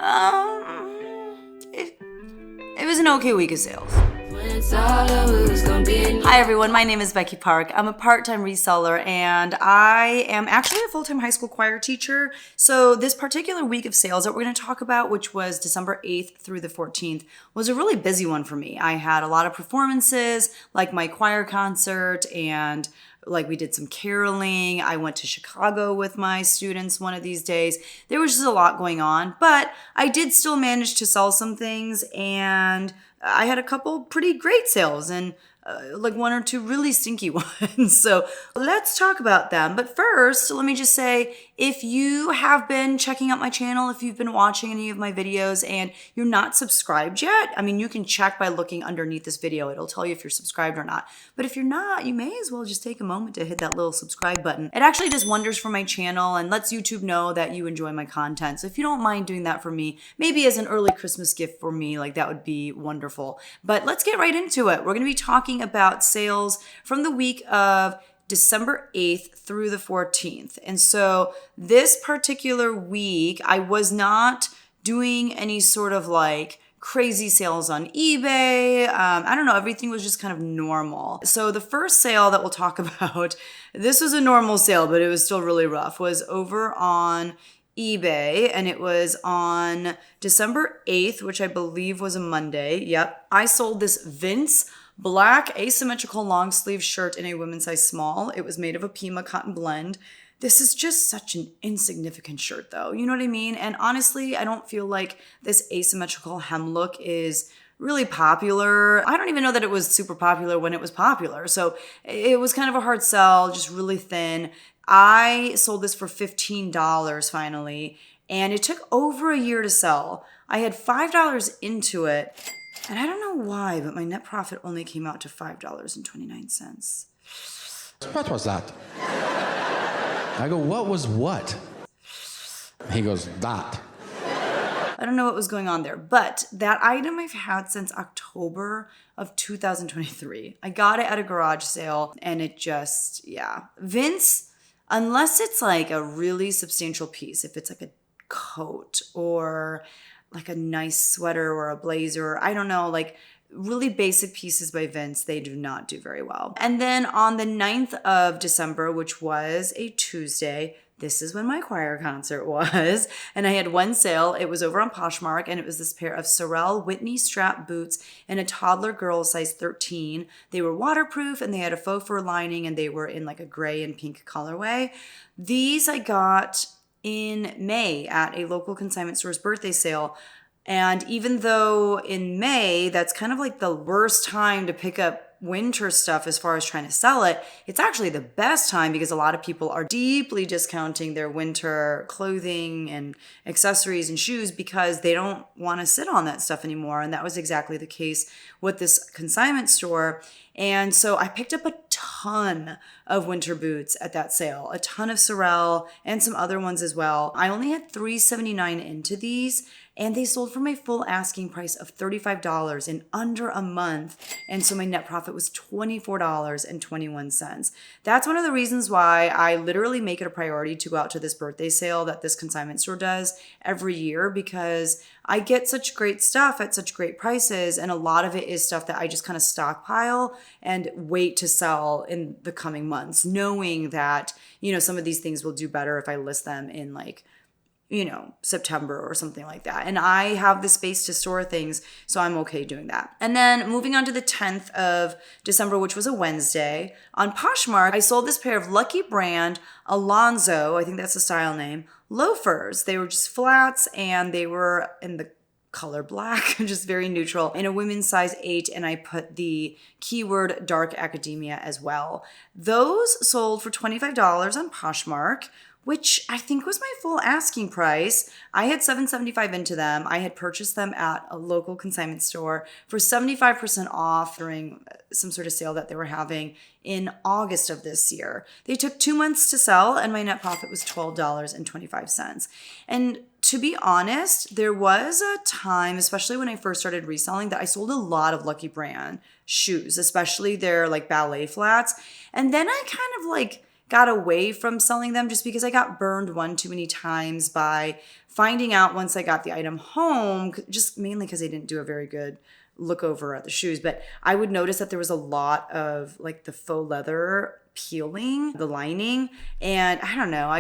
It was an okay week of sales. Hi everyone, my name is Becky Park. I'm a part-time reseller and I am actually a full-time high school choir teacher. So this particular week of sales that we're going to talk about, which was December 8th through the 14th, was a really busy one for me. I had a lot of performances, like my choir concert, and like we did some caroling. I went to Chicago with my students one of these days. There was just a lot going on, but I did still manage to sell some things, and I had a couple pretty great sales and like one or two really stinky ones. So let's talk about them. But first, let me just say, if you have been checking out my channel, if you've been watching any of my videos and you're not subscribed yet, I mean, you can check by looking underneath this video. It'll tell you if you're subscribed or not. But if you're not, you may as well just take a moment to hit that little subscribe button. It actually does wonders for my channel and lets YouTube know that you enjoy my content. So if you don't mind doing that for me, maybe as an early Christmas gift for me, like that would be wonderful. But let's get right into it. We're going to be talking about sales from the week of December 8th through the 14th. And so this particular week, I was not doing any sort of like crazy sales on eBay. I don't know, everything was just kind of normal. So the first sale that we'll talk about, this was a normal sale, but it was still really rough, was over on eBay, and it was on December 8th, which I believe was a Monday. Yep. I sold this Vince black asymmetrical long sleeve shirt in a women's size small. It was made of a Pima cotton blend. This is just such an insignificant shirt though. You know what I mean? And honestly, I don't feel like this asymmetrical hem look is really popular. I don't even know that it was super popular when it was popular. So it was kind of a hard sell, just really thin. I sold this for $15 finally, and it took over a year to sell. I had $5 into it, and I don't know why, but my net profit only came out to $5.29. What was that? I go, what was what? He goes, that. I don't know what was going on there, but that item I've had since October of 2023. I got it at a garage sale, and it just, yeah. Vince, unless it's like a really substantial piece, if it's like a coat or like a nice sweater or a blazer, I don't know, like really basic pieces by Vince, they do not do very well. And then on the 9th of December, which was a Tuesday, this is when my choir concert was, and I had one sale. It was over on Poshmark, and it was this pair of Sorel Whitney strap boots in a toddler girl size 13. They were waterproof, and they had a faux fur lining, and they were in like a gray and pink colorway. These I got in May at a local consignment store's birthday sale. And even though in May, that's kind of like the worst time to pick up winter stuff as far as trying to sell it, it's actually the best time because a lot of people are deeply discounting their winter clothing and accessories and shoes because they don't want to sit on that stuff anymore. And that was exactly the case with this consignment store. And so I picked up a ton of winter boots at that sale, a ton of Sorel and some other ones as well. I only had $3.79 into these, and they sold for my full asking price of $35 in under a month. And so my net profit was $24.21. That's one of the reasons why I literally make it a priority to go out to this birthday sale that this consignment store does every year, because I get such great stuff at such great prices. And a lot of it is stuff that I just kind of stockpile and wait to sell in the coming months, knowing that, you know, some of these things will do better if I list them in like, you know, September or something like that. And I have the space to store things, so I'm okay doing that. And then moving on to the 10th of December, which was a Wednesday, on Poshmark, I sold this pair of Lucky Brand Alonzo, I think that's the style name, loafers. They were just flats, and they were in the color black, just very neutral, in a women's size 8, and I put the keyword dark academia as well. Those sold for $25 on Poshmark, which I think was my full asking price. I had $7.75 into them. I had purchased them at a local consignment store for 75% off during some sort of sale that they were having in August of this year. They took 2 months to sell, and my net profit was $12.25. And to be honest, there was a time, especially when I first started reselling, that I sold a lot of Lucky Brand shoes, especially their like ballet flats. And then I kind of like got away from selling them just because I got burned one too many times by finding out once I got the item home, just mainly because they didn't do a very good look over at the shoes, but I would notice that there was a lot of like the faux leather peeling, the lining, and I don't know,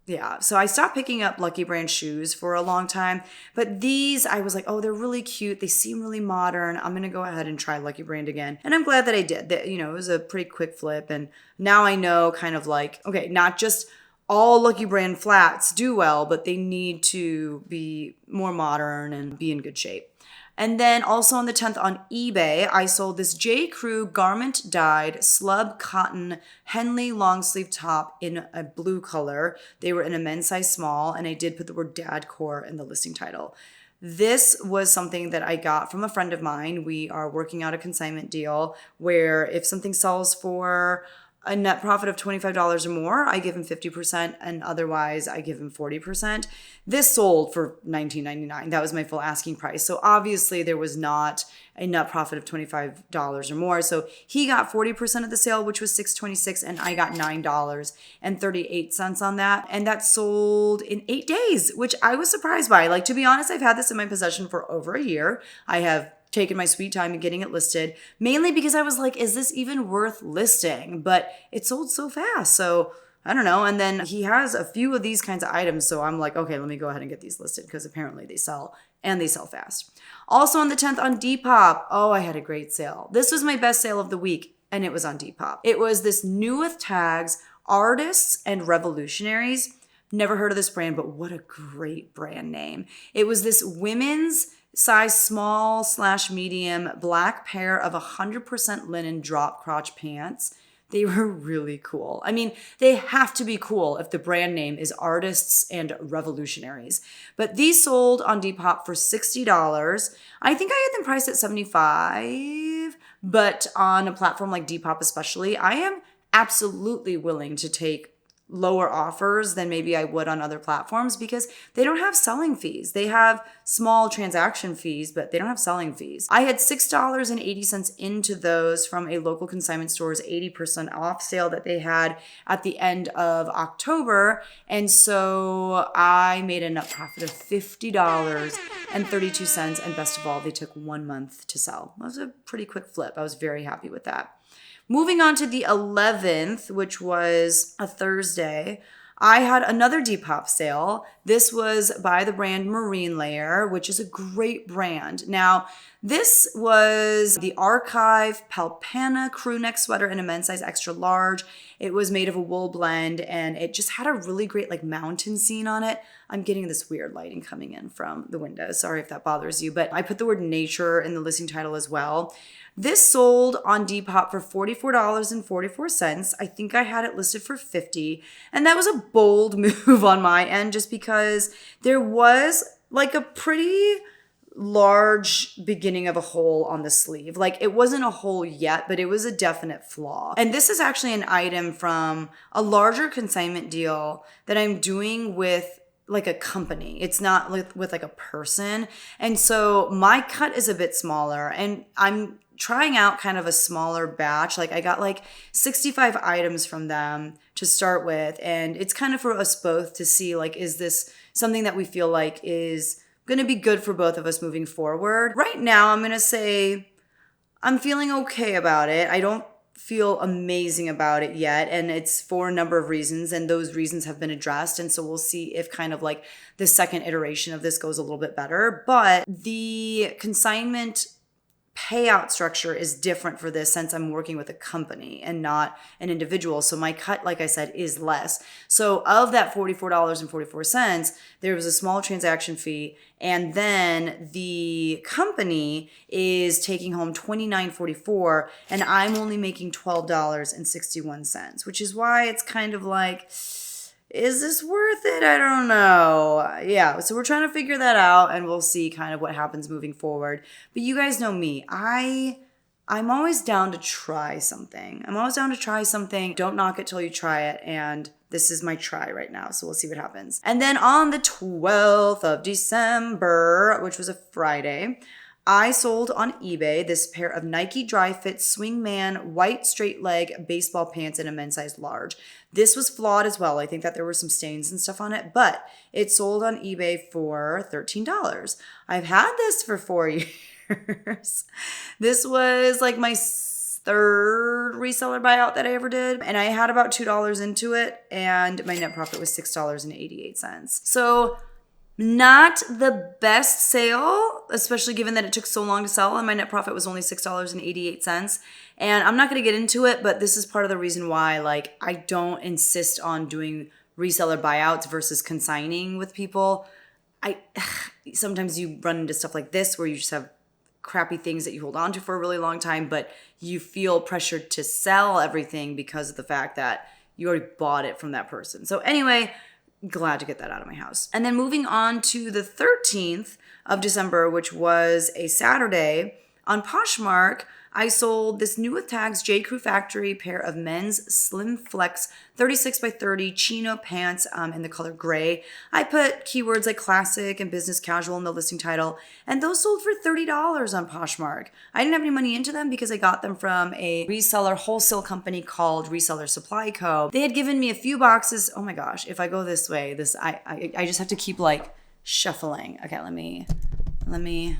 yeah. So I stopped picking up Lucky Brand shoes for a long time, but these, I was like, oh, they're really cute. They seem really modern. I'm going to go ahead and try Lucky Brand again. And I'm glad that I did. That, it was a pretty quick flip. And now I know kind of like, okay, not just all Lucky Brand flats do well, but they need to be more modern and be in good shape. And then also on the 10th on eBay, I sold this J.Crew garment dyed slub cotton Henley long sleeve top in a blue color. They were in a men's size small, and I did put the word dadcore in the listing title. This was something that I got from a friend of mine. We are working out a consignment deal where if something sells for a net profit of $25 or more, I give him 50%, and otherwise I give him 40%. This sold for $19.99. That was my full asking price. So obviously there was not a net profit of $25 or more. So he got 40% of the sale, which was $6.26, and I got $9.38 on that. And that sold in 8 days, which I was surprised by. Like, to be honest, I've had this in my possession for over a year. I have taken my sweet time in getting it listed, mainly because I was like, is this even worth listing? But it sold so fast. So I don't know. And then he has a few of these kinds of items. So I'm like, okay, let me go ahead and get these listed because apparently they sell and they sell fast. Also on the 10th on Depop. Oh, I had a great sale. This was my best sale of the week, and it was on Depop. It was this new with tags, artists and revolutionaries. Never heard of this brand, but what a great brand name. It was this women's size small/medium black pair of 100% linen drop crotch pants. They were really cool. I mean, they have to be cool if the brand name is Artists and Revolutionaries. But these sold on Depop for $60. I think I had them priced at $75, but on a platform like Depop especially, I am absolutely willing to take lower offers than maybe I would on other platforms because they don't have selling fees. They have small transaction fees, but they don't have selling fees. I had $6.80 into those from a local consignment store's 80% off sale that they had at the end of October. And so I made a net profit of $50.32. And best of all, they took 1 month to sell. That was a pretty quick flip. I was very happy with that. Moving on to the 11th, which was a Thursday, I had another Depop sale. This was by the brand Marine Layer, which is a great brand. Now, this was the Archive Palpana crew neck sweater in a men's size extra large. It was made of a wool blend, and it just had a really great like mountain scene on it. I'm getting this weird lighting coming in from the window. Sorry if that bothers you, but I put the word nature in the listing title as well. This sold on Depop for $44.44. I think I had it listed for $50. And that was a bold move on my end just because there was like a pretty large beginning of a hole on the sleeve. Like it wasn't a hole yet, but it was a definite flaw. And this is actually an item from a larger consignment deal that I'm doing with like a company. It's not with like a person. And so my cut is a bit smaller, and I'm trying out kind of a smaller batch. Like I got like 65 items from them to start with. And it's kind of for us both to see like, is this something that we feel like is going to be good for both of us moving forward? Right now, I'm going to say I'm feeling okay about it. I don't feel amazing about it yet, and it's for a number of reasons, and those reasons have been addressed, and so we'll see if kind of like the second iteration of this goes a little bit better. But the consignment payout structure is different for this since I'm working with a company and not an individual. So my cut, like I said, is less. So of that $44.44, there was a small transaction fee, and then the company is taking home $29.44, and I'm only making $12.61, which is why it's kind of like, is this worth it? I don't know. Yeah, so we're trying to figure that out, and we'll see kind of what happens moving forward. But you guys know me. I'm always down to try something. Don't knock it till you try it, and this is my try right now, so we'll see what happens. And then on the 12th of December, which was a Friday, I sold on eBay this pair of Nike Dry Fit Swingman white straight leg baseball pants in a men's size large. This was flawed as well. I think that there were some stains and stuff on it, but it sold on eBay for $13. I've had this for 4 years. This was like my third reseller buyout that I ever did, and I had about $2 into it, and my net profit was $6.88. So not the best sale, especially given that it took so long to sell and my net profit was only $6.88. And I'm not going to get into it, but this is part of the reason why like I don't insist on doing reseller buyouts versus consigning with people. Sometimes you run into stuff like this where you just have crappy things that you hold on to for a really long time, but you feel pressured to sell everything because of the fact that you already bought it from that person. So anyway, glad to get that out of my house. And then moving on to the 13th of December, which was a Saturday, on Poshmark, I sold this new with tags J.Crew factory pair of men's slim flex 36 by 30 chino pants in the color gray. I put keywords like classic and business casual in the listing title, and those sold for $30 on Poshmark. I didn't have any money into them because I got them from a reseller wholesale company called Reseller Supply Co. They had given me a few boxes. Oh my gosh, if I go this way, I just have to keep like shuffling. Okay, let me,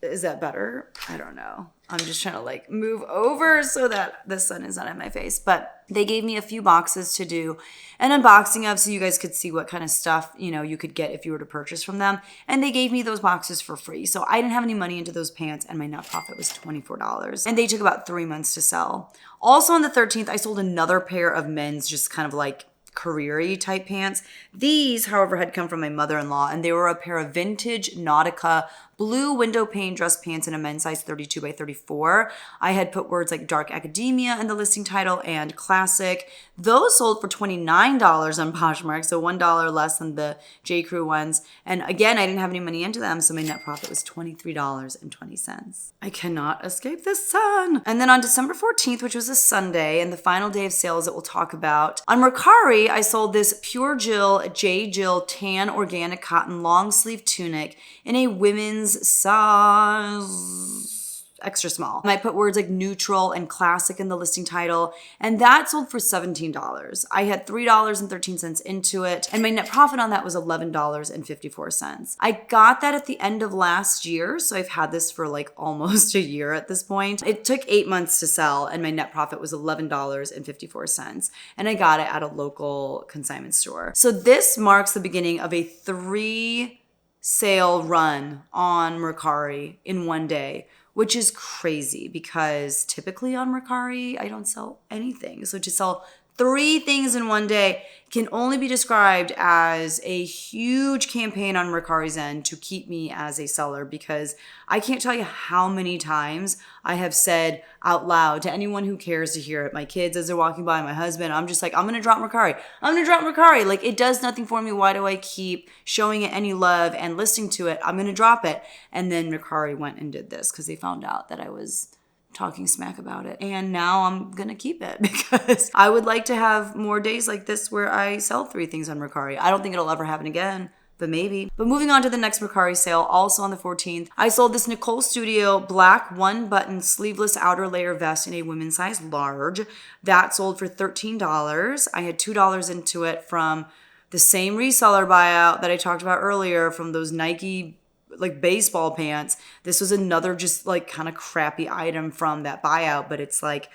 is that better? I don't know. I'm just trying to like move over so that the sun is not in my face. But they gave me a few boxes to do an unboxing of so you guys could see what kind of stuff, you could get if you were to purchase from them. And they gave me those boxes for free. So I didn't have any money into those pants and my net profit was $24. And they took about 3 months to sell. Also on the 13th, I sold another pair of men's just kind of like career-y type pants. These, however, had come from my mother-in-law, and they were a pair of vintage Nautica blue window pane dress pants in a men's size 32 by 34. I had put words like dark academia in the listing title and classic. Those sold for $29 on Poshmark, so $1 less than the J.Crew ones. And again, I didn't have any money into them, so my net profit was $23.20. I cannot escape the sun. And then on December 14th, which was a Sunday, and the final day of sales that we'll talk about, on Mercari, I sold this Pure Jill J. Jill tan organic cotton long sleeve tunic in a women's size extra small. I put words like neutral and classic in the listing title, and that sold for $17. I had $3.13 into it, and my net profit on that was $11.54. I got that at the end of last year, so I've had this for like almost a year at this point. It took 8 months to sell, and my net profit was $11.54, and I got it at a local consignment store. So this marks the beginning of a 3 sale run on Mercari in one day, which is crazy because typically on Mercari, I don't sell anything. So to sell 3 things in one day can only be described as a huge campaign on Mercari's end to keep me as a seller, because I can't tell you how many times I have said out loud to anyone who cares to hear it, my kids as they're walking by, my husband, I'm just like, I'm going to drop Mercari. I'm going to drop Mercari. Like, it does nothing for me. Why do I keep showing it any love and listening to it? I'm going to drop it. And then Mercari went and did this because they found out that I was talking smack about it. And now I'm gonna keep it because I would like to have more days like this where I sell 3 things on Mercari. I don't think it'll ever happen again, but maybe. But moving on to the next Mercari sale, also on the 14th, I sold this Nicole Studio black 1-button sleeveless outer layer vest in a women's size large. That sold for $13. I had $2 into it from the same reseller buyout that I talked about earlier from those Nike like baseball pants. This was another just like kind of crappy item from that buyout, but it's like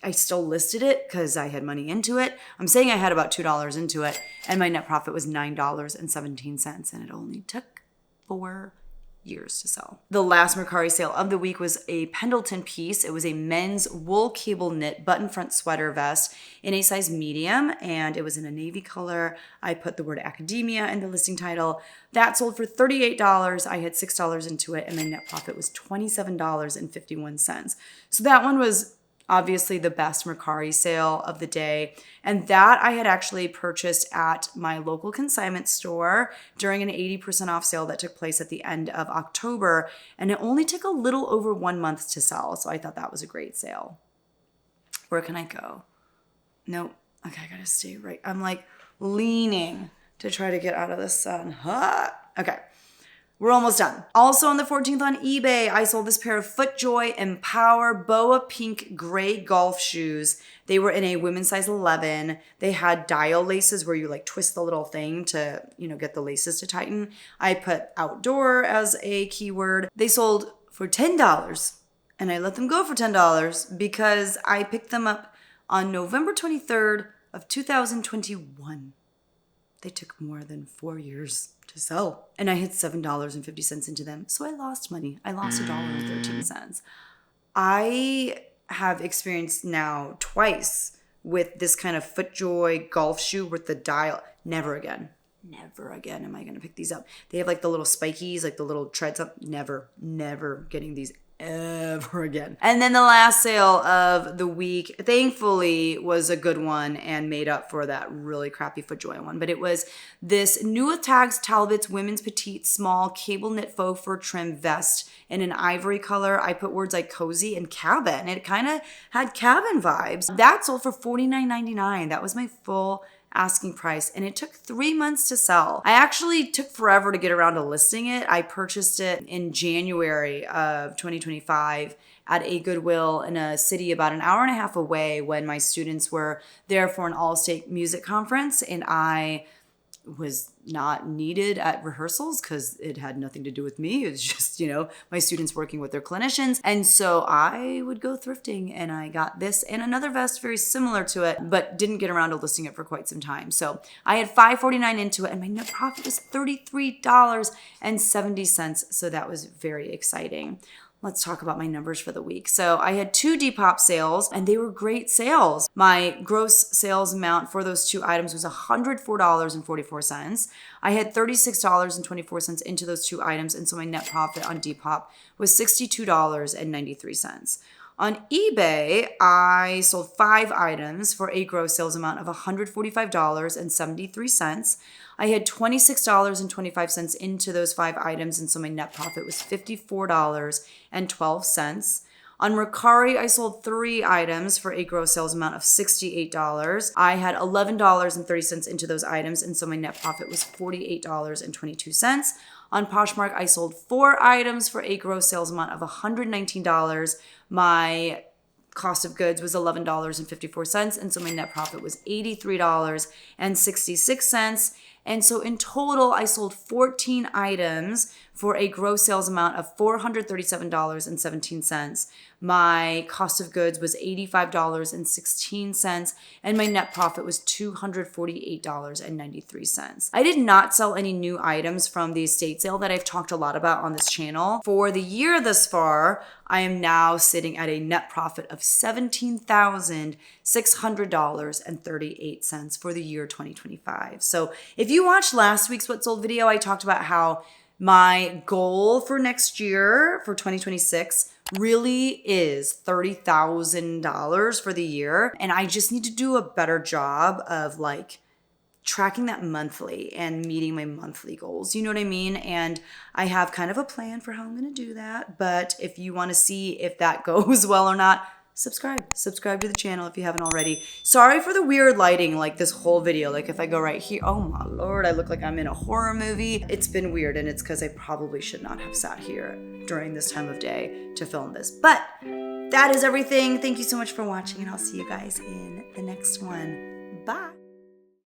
I still listed it because I had money into it. I'm saying I had about $2 into it, and my net profit was $9.17, and it only took 4 years to sell. The last Mercari sale of the week was a Pendleton piece. It was a men's wool cable knit button front sweater vest in a size medium, and it was in a navy color. I put the word academia in the listing title. That sold for $38. I had $6 into it, and my net profit was $27.51. So that one was obviously the best Mercari sale of the day. And that I had actually purchased at my local consignment store during an 80% off sale that took place at the end of October. And it only took a little over 1 month to sell. So I thought that was a great sale. Where can I go? Nope. Okay, I gotta stay right. I'm like leaning to try to get out of the sun. Okay. We're almost done. Also on the 14th on eBay, I sold this pair of FootJoy Empower Boa Pink Gray golf shoes. They were in a women's size 11. They had dial laces where you like twist the little thing to, get the laces to tighten. I put outdoor as a keyword. They sold for $10 and I let them go for $10 because I picked them up on November 23rd of 2021. They took more than 4 years to sell. And I hit $7.50 into them. So I lost money. I lost $1.13. I have experienced now twice with this kind of FootJoy golf shoe with the dial. Never again. Never again am I going to pick these up. They have like the little spikies, like the little treads up. Never getting these ever again. And then the last sale of the week, thankfully, was a good one and made up for that really crappy FootJoy one. But it was this new with tags Talbot's women's petite small cable knit faux fur trim vest in an ivory color. I put words like cozy and cabin. It kind of had cabin vibes. That sold for $49.99. That was my full asking price, and it took 3 months to sell. I actually took forever to get around to listing it. I purchased it in January of 2025 at a Goodwill in a city about an hour and a half away when my students were there for an all-state music conference, and I was not needed at rehearsals because it had nothing to do with me. It was just, my students working with their clinicians. And so I would go thrifting and I got this and another vest very similar to it, but didn't get around to listing it for quite some time. So I had $5.49 into it and my net profit was $33.70. So that was very exciting. Let's talk about my numbers for the week. So I had 2 Depop sales and they were great sales. My gross sales amount for those 2 items was $104.44. I had $36.24 into those 2 items. And so my net profit on Depop was $62.93. On eBay, I sold 5 items for a gross sales amount of $145.73. I had $26.25 into those 5 items, and so my net profit was $54.12. On Mercari, I sold 3 items for a gross sales amount of $68. I had $11.30 into those items, and so my net profit was $48.22. On Poshmark, I sold 4 items for a gross sales amount of $119. My cost of goods was $11.54, and so my net profit was $83.66. And so in total, I sold 14 items for a gross sales amount of $437.17. My cost of goods was $85.16, and my net profit was $248.93. I did not sell any new items from the estate sale that I've talked a lot about on this channel. For the year thus far, I am now sitting at a net profit of $17,600.38 for the year 2025. So if you watched last week's What Sold video, I talked about how my goal for next year, for 2026, really is $30,000 for the year. And I just need to do a better job of tracking that monthly and meeting my monthly goals. You know what I mean? And I have kind of a plan for how I'm going to do that. But if you want to see if that goes well or not, subscribe to the channel if you haven't already. Sorry for the weird lighting, this whole video. If I go right here, oh my Lord, I look like I'm in a horror movie. It's been weird, and it's because I probably should not have sat here during this time of day to film this. But that is everything. Thank you so much for watching, and I'll see you guys in the next one. Bye.